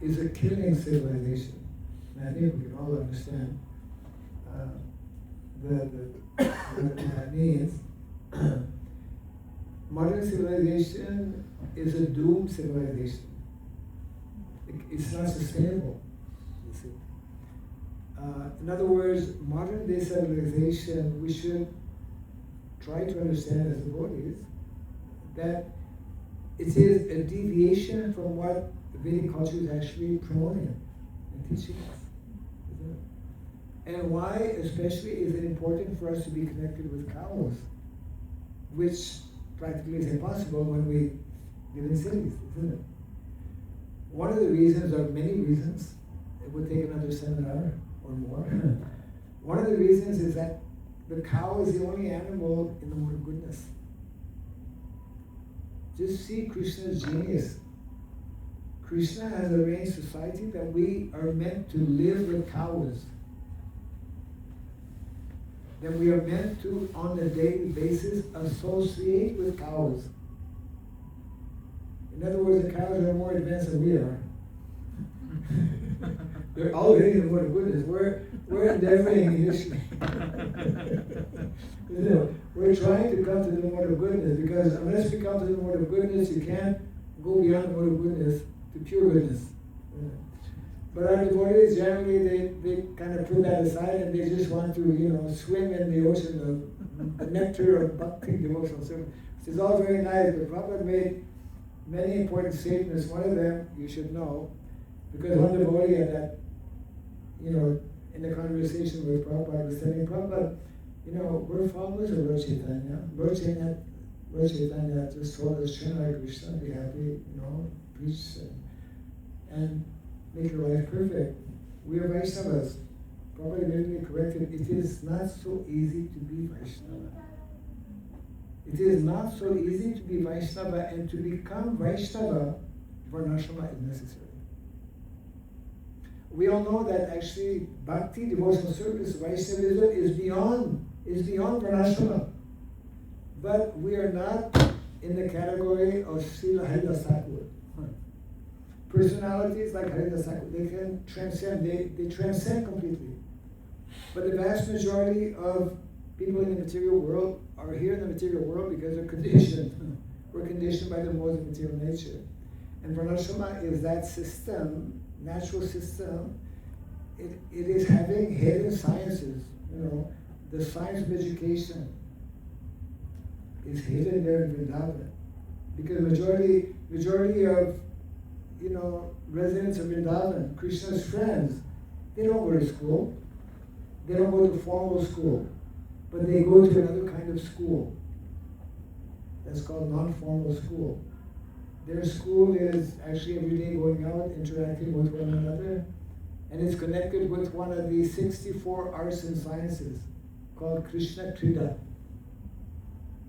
is a killing civilization. And I think we can all understand what that means. Modern civilization is a doomed civilization. It's not sustainable, you see. In other words, modern day civilization, we should try to understand as devotees that it is a deviation from what Vedic culture is actually promoting and teaching us. Isn't it? And why especially is it important for us to be connected with cows, which practically is impossible when we live in cities, isn't it? One of the reasons, there are many reasons, it would take another seminar or more. One of the reasons is that the cow is the only animal in the mode of goodness. Just see Krishna's genius. Krishna has arranged society that we are meant to live with cows. That we are meant to, on a daily basis, associate with cows. In other words, the cows are more advanced than we are. They're already in the mode of goodness. We're endeavoring initially. We're trying to come to the mode of goodness, because unless we come to the mode of goodness, you can't go beyond the mode of goodness to pure goodness. But our devotees generally they kind of put that aside, and they just want to swim in the ocean of the nectar of bhakti devotional service. Which is all very nice, but Prabhupada made many important statements. One of them you should know, because one devotee at that, in the conversation with Prabhupada was telling Prabhupada, we're followers of Lord Chaitanya. Lord Chaitanya just told us, Hare Krishna, be happy, preach and make your life perfect. We are Vaishnavas. Prabhupada immediately corrected, it is not so easy to be Vaishnava. It is not so easy to be Vaishnava, and to become Vaishnava, Varnashrama is necessary. We all know that actually bhakti, devotional service, Vaishnavism is beyond Varnashrama. But we are not in the category of Srila Haridas Thakur. Personalities like Haridas Thakur, they can transcend, they transcend completely. But the vast majority of people in the material world are here in the material world because they're conditioned. We're conditioned by the modes of material nature. And Varnashrama is that system, natural system. It is having hidden sciences. The science of education is hidden there in Vrindavan. Because majority of residents of Vrindavan, Krishna's friends, they don't go to school. They don't go to formal school, but they go to another kind of school. That's called non-formal school. Their school is actually every day going out, interacting with one another, and it's connected with one of the 64 arts and sciences called Krishna Krida.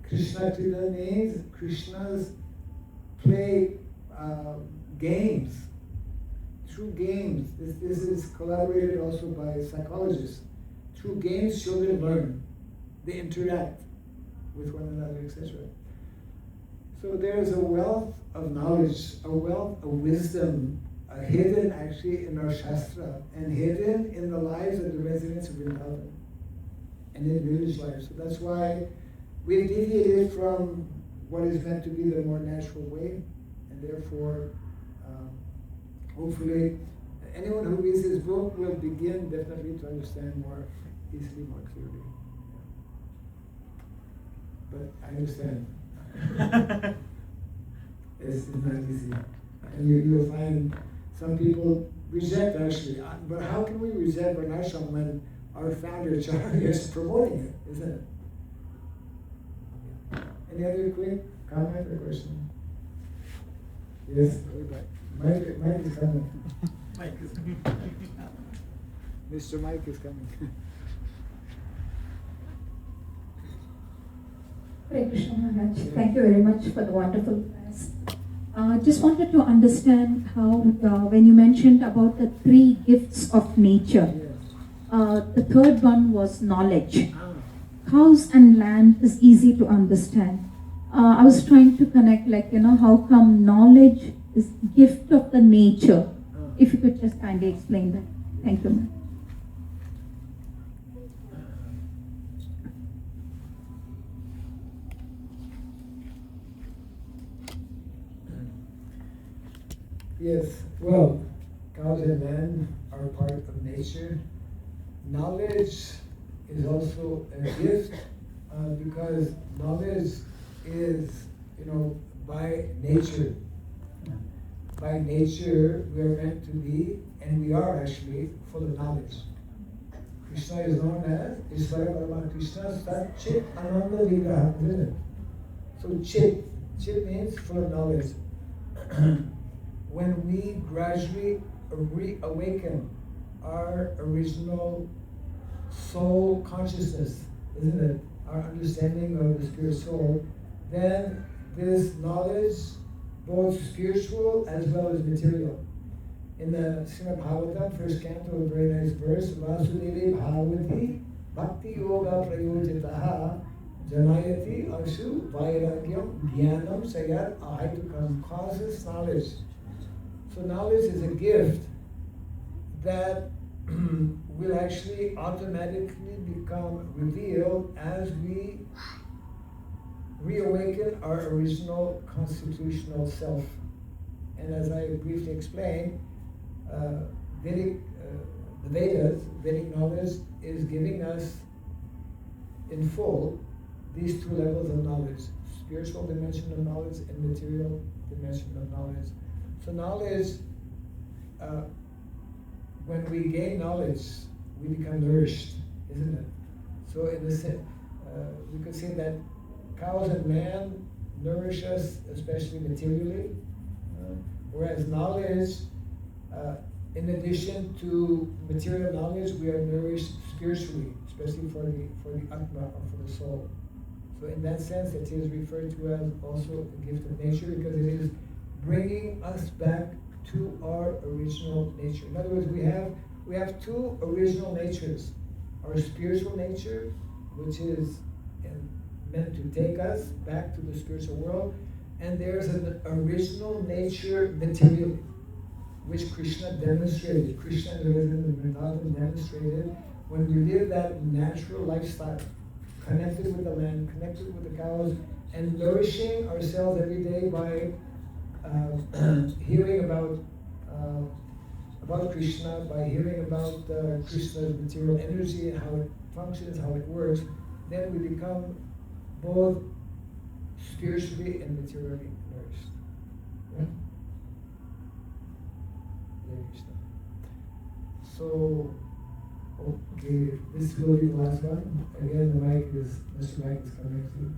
Krishna Krida means Krishna's play games through games, this is collaborated also by psychologists. Through games, children learn. They interact with one another, etc. So there's a wealth of knowledge, a wealth of wisdom, hidden actually in our Shastra, and hidden in the lives of the residents of Vrindavan and in village life. So that's why we deviated from what is meant to be the more natural way, and therefore, hopefully, anyone who reads this book will begin definitely to understand more easily, more clearly. But I understand. It's not easy. And you'll find some people reject actually. But how can we reject Varnashram when our founder Charya is promoting it, isn't it? Any other quick comment or question? Yes, Mike is coming. Mike is coming. Mr. Mike is coming.
Hare Krishna Maharaj, thank you very much for the wonderful class. Just wanted to understand how, when you mentioned about the 3 gifts of nature, the third one was knowledge. House and land is easy to understand. I was trying to connect, how come knowledge is gift of the nature? If you could just kindly explain that. Thank you, ma'am.
Yes, well, cows and man are part of nature. Knowledge is also a gift because knowledge is, by nature. By nature, we are meant to be, and we are actually, full of knowledge. Krishna is known as Ishvara Parama Krishna Sat Chit Ananda Vigraha, isn't it? So Chit means full of knowledge. When we gradually reawaken our original soul consciousness, isn't it? Our understanding of the spirit soul, then this knowledge, both spiritual as well as material. In the Srimad Bhagavatam, first canto, a very nice verse, Vasudeve Bhagavati Bhakti Yoga Prayojitaha Janayati Ashu Vairagyam Dhyanam Sayat Ahaitukam, causes knowledge. So knowledge is a gift that will actually automatically become revealed as we reawaken our original constitutional self. And as I briefly explained, the Vedas, Vedic knowledge, is giving us in full these 2 levels of knowledge: spiritual dimension of knowledge and material dimension of knowledge. So knowledge, when we gain knowledge, we become nourished, isn't it? So in the we could say that cows and man nourish us, especially materially, whereas knowledge, in addition to material knowledge, we are nourished spiritually, especially for the Atma, or for the soul. So in that sense, it is referred to as also a gift of nature, because it is bringing us back to our original nature. In other words, we have 2 original natures: our spiritual nature, which is meant to take us back to the spiritual world, and there's an original nature materially, which Krishna demonstrated. Krishna and the resident of Vrindavan demonstrated when we live that natural lifestyle, connected with the land, connected with the cows, and nourishing ourselves every day by hearing about Krishna, by hearing about Krishna's material energy and how it functions, how it works, then we become both spiritually and materially nourished. Yeah? Hare Krishna. So, okay, this will be the last one. Again, Mr. Mike is coming too.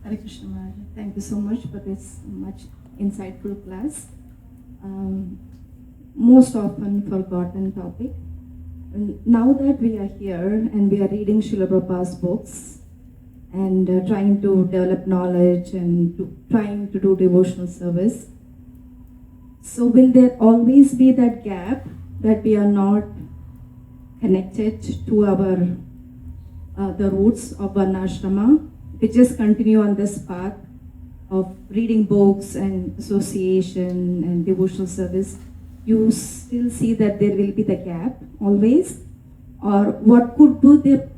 Hare Krishna Maharaj, thank you so much for this much insightful class. Most often forgotten topic. And now that we are here and we are reading Srila Prabhupada's books, and trying to develop knowledge and trying to do devotional service. So will there always be that gap that we are not connected to our the roots of Varnashrama? We just continue on this path of reading books and association and devotional service. You still see that there will be the gap always? Or what could be the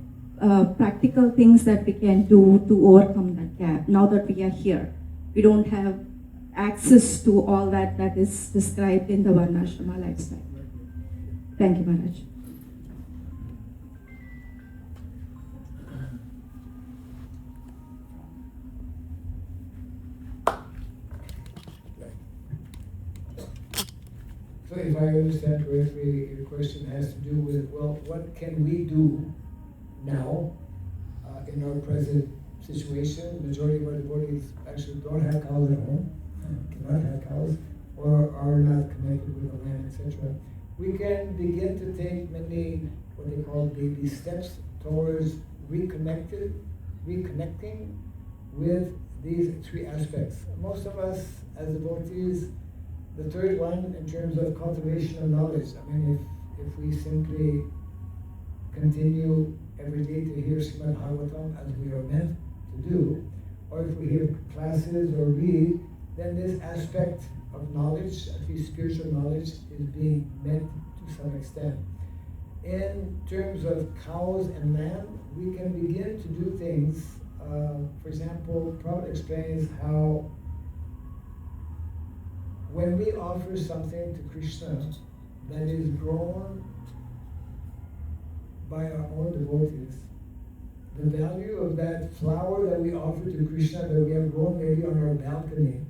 practical things that we can do to overcome that gap now that we are here? We don't have access to all that is described in the Varnashrama lifestyle. Thank you, Maharaj.
So if I understand correctly, your question has to do with, well, what can we do now in our present situation? Majority of our devotees actually don't have cows at home, cannot have cows, or are not connected with the land, etc. We can begin to take many, what they call baby steps towards reconnecting with these three aspects. Most of us as devotees, the third one in terms of cultivation of knowledge. I mean, if we simply continue every day to hear Srimad Bhagavatam as we are meant to do, or if we hear classes or read, then this aspect of knowledge, at least spiritual knowledge, is being met to some extent. In terms of cows and land, we can begin to do things. For example, Prabhupada explains how when we offer something to Krishna that is grown by our own devotees, the value of that flower that we offer to Krishna that we have grown maybe on our balcony,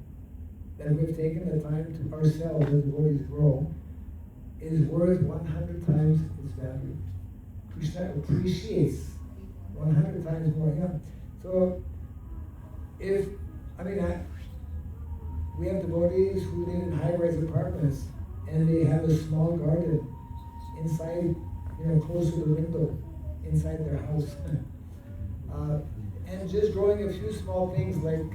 that we've taken the time to ourselves as devotees grow, is worth 100 times its value. Krishna appreciates 100 times more. Yeah. So we have devotees who live in high-rise apartments and they have a small garden inside, close to the window, inside their house. And just growing a few small things like,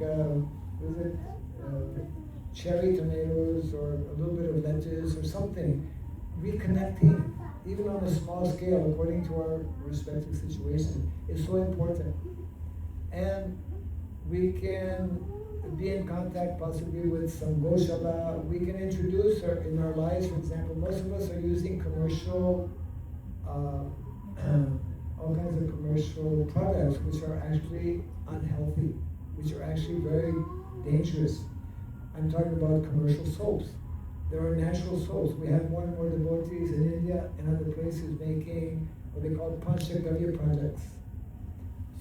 cherry tomatoes or a little bit of lettuce or something, reconnecting, even on a small scale, according to our respective situation, is so important. And we can be in contact possibly with some Goshala. We can introduce her in our lives. For example, most of us are using commercial, all kinds of commercial products which are actually unhealthy, which are actually very dangerous. I'm talking about commercial soaps. There are natural soaps. We have more and more devotees in India and other places making what they call Panchagavya projects.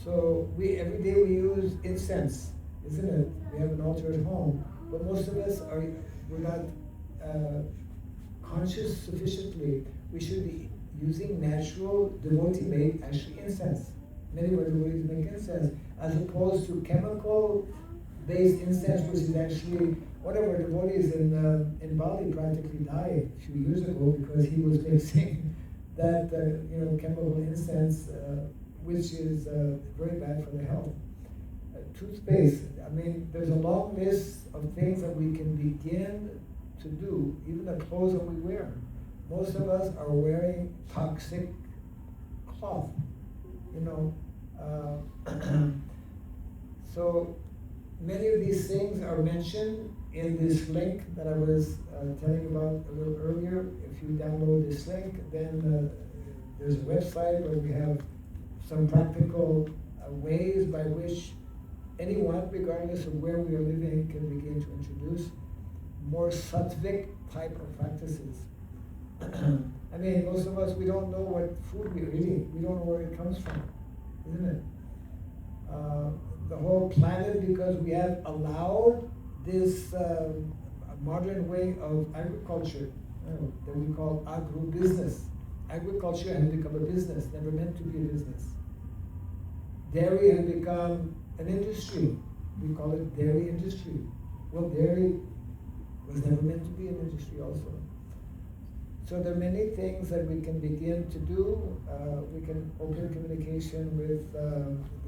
So every day we use incense, isn't it? We have an altar at home, but most of us we're not conscious sufficiently. We should be using natural devotee-made actually incense. Many of our devotees make incense, as opposed to chemical-based incense, which is actually one of our devotees in Bali practically died a few years ago because he was mixing that chemical incense, which is very bad for the health. Toothpaste. I mean, there's a long list of things that we can begin to do, even the clothes that we wear. Most of us are wearing toxic cloth, So many of these things are mentioned in this link that I was telling about a little earlier. If you download this link, then there's a website where we have some practical ways by which anyone, regardless of where we are living, can begin to introduce more sattvic type of practices. I mean, most of us, we don't know what food we're eating. We don't know where it comes from, isn't it? The whole planet, because we have allowed this modern way of agriculture that we call agro-business. Agriculture has become a business, never meant to be a business. Dairy has become an industry. We call it dairy industry. Well, dairy was never meant to be an industry also. So there are many things that we can begin to do. We can open communication with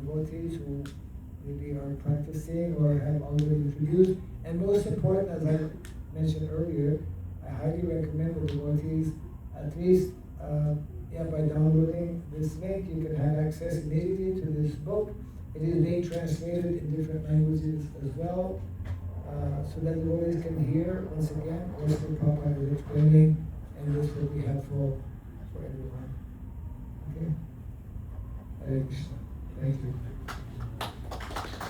devotees who maybe are practicing or have already introduced. And most important, as I mentioned earlier, I highly recommend the devotees, at least by downloading this link, you can have access immediately to this book. It is being translated in different languages as well, so that the devotees can hear, once again, what the Prabhupada is explaining, and this will be helpful for everyone. Okay? Hare Krishna. Thank you.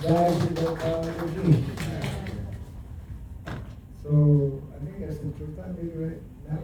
Jai Shri Prabhupada. So, I think that's the Kirtan maybe right now.